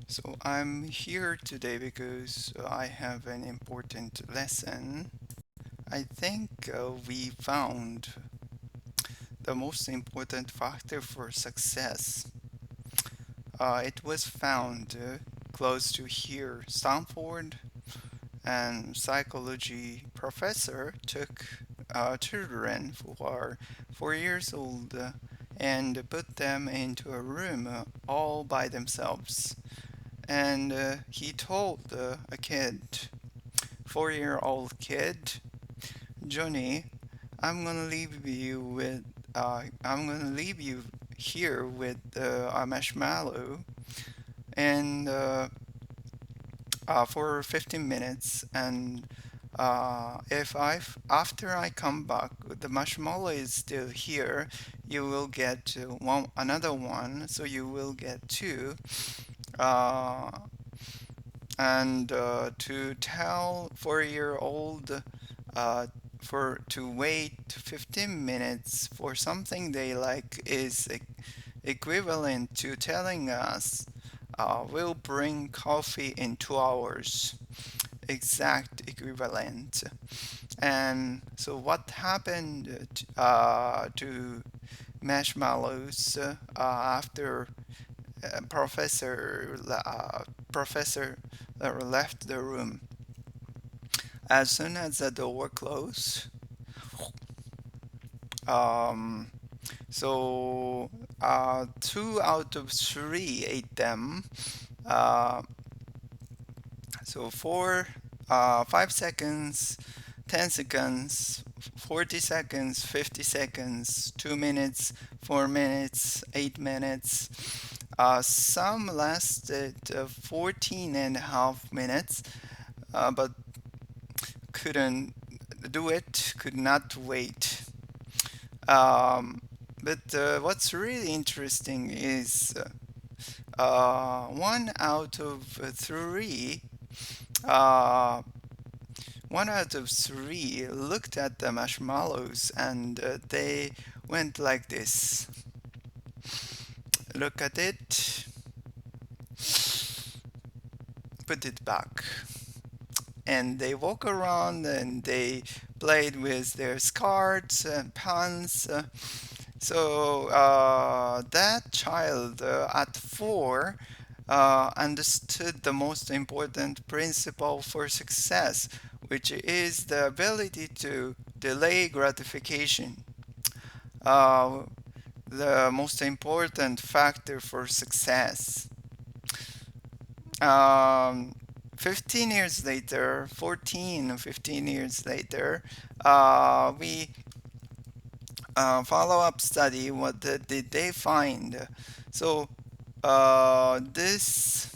So I'm here today because I have an important lesson. I think we found the most important factor for success. It was found close to here. Stanford and psychology professor took children who are 4 years old and put them into a room all by themselves. And he told a kid, 4-year-old kid, Johnny, I'm gonna leave you here with a marshmallow, and for 15 minutes, and if after I come back, the marshmallow is still here, you will get another one, so you will get two. Uh, and to tell 4-year-old for to wait 15 minutes for something they like is equivalent to telling us we'll bring coffee in 2 hours. Exact equivalent. And so what happened to marshmallows after professor left the room? As soon as the door closed, um, so 2 out of 3 ate them. Uh, so for 5 seconds, 10 seconds, 40 seconds, 50 seconds, 2 minutes, 4 minutes, 8 minutes. Some lasted 14 and a half minutes, but couldn't do it, could not wait. Um, but what's really interesting is 1 out of 3, uh, 1 out of 3 looked at the marshmallows and they went like this. Look at it, put it back. And they walk around and they played with their scarves and pants. So that child at 4 understood the most important principle for success, which is the ability to delay gratification. Uh, the most important factor for success. Um, 15 years later, 14 or 15 years later, we follow-up study. What did they find? So this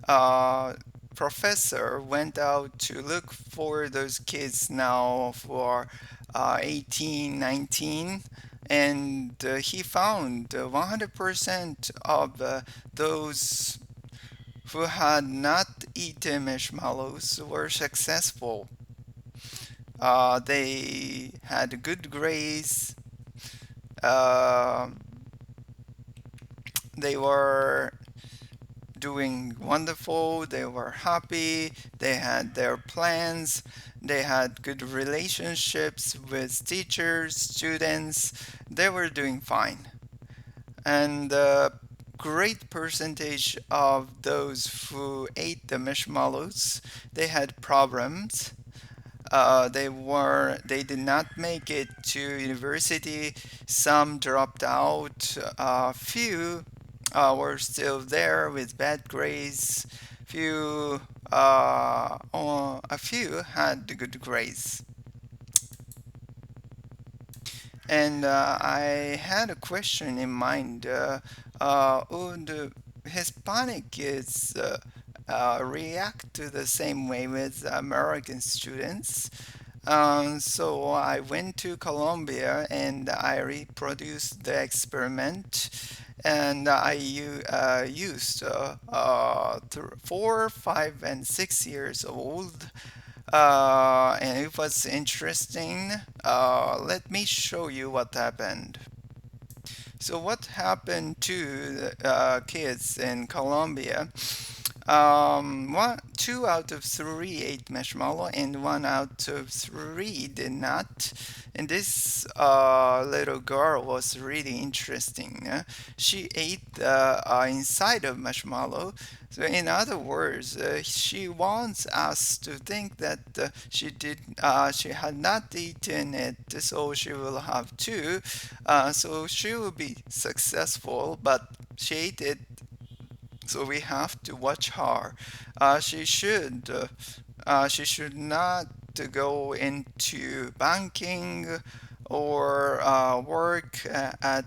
uh, professor went out to look for those kids now for 18, 19, and he found 100% of those who had not eaten marshmallows were successful. They had good grades. Uh, they were doing wonderful. They were happy. They had their plans. They had good relationships with teachers, students. They were doing fine. And a great percentage of those who ate the marshmallows, they had problems. They did not make it to university. Some dropped out. Few were still there with bad grades. A few had good grades. And I had a question in mind. Would Hispanic kids react to the same way with American students? So I went to Colombia and I reproduced the experiment, and I used 4, 5, and 6 years old, and it was interesting. Let me show you what happened. So what happened to the kids in Colombia? Two out of three ate marshmallow, and one out of three did not. And this little girl was really interesting. She ate the inside of marshmallow. So, in other words, she wants us to think that she had not eaten it, so she will have two. So she will be successful, but she ate it, so we have to watch her. She should not go into banking or work at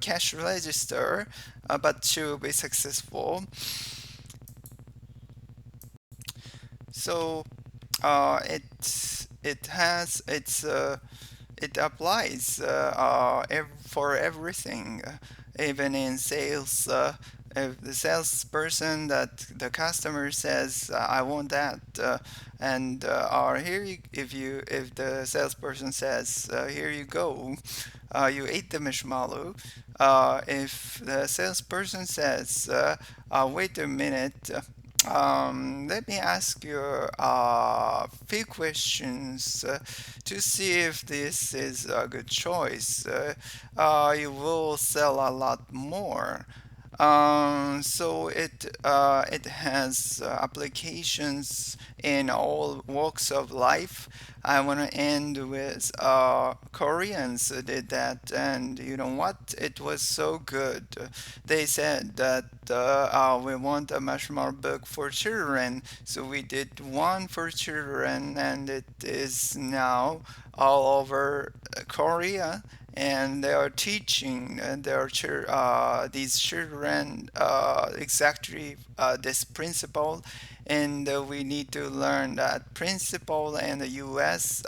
cash register, but she will be successful. So it has it applies for everything, even in sales. If the salesperson that the customer says, "I want that," and or here you, if the salesperson says, "Here you go," you ate the marshmallow. If the salesperson says, "Wait a minute." Let me ask you a few questions to see if this is a good choice. You will sell a lot more. It has applications in all walks of life. I want to end with Koreans did that, and you know what? It was so good. They said that we want a marshmallow book for children, so we did one for children, and it is now all over Korea, and they are teaching these children exactly this principle, and we need to learn that principle in the U.S.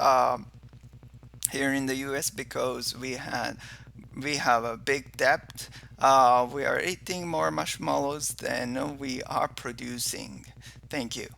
Here in the U.S. because we have a big debt. We are eating more marshmallows than we are producing. Thank you.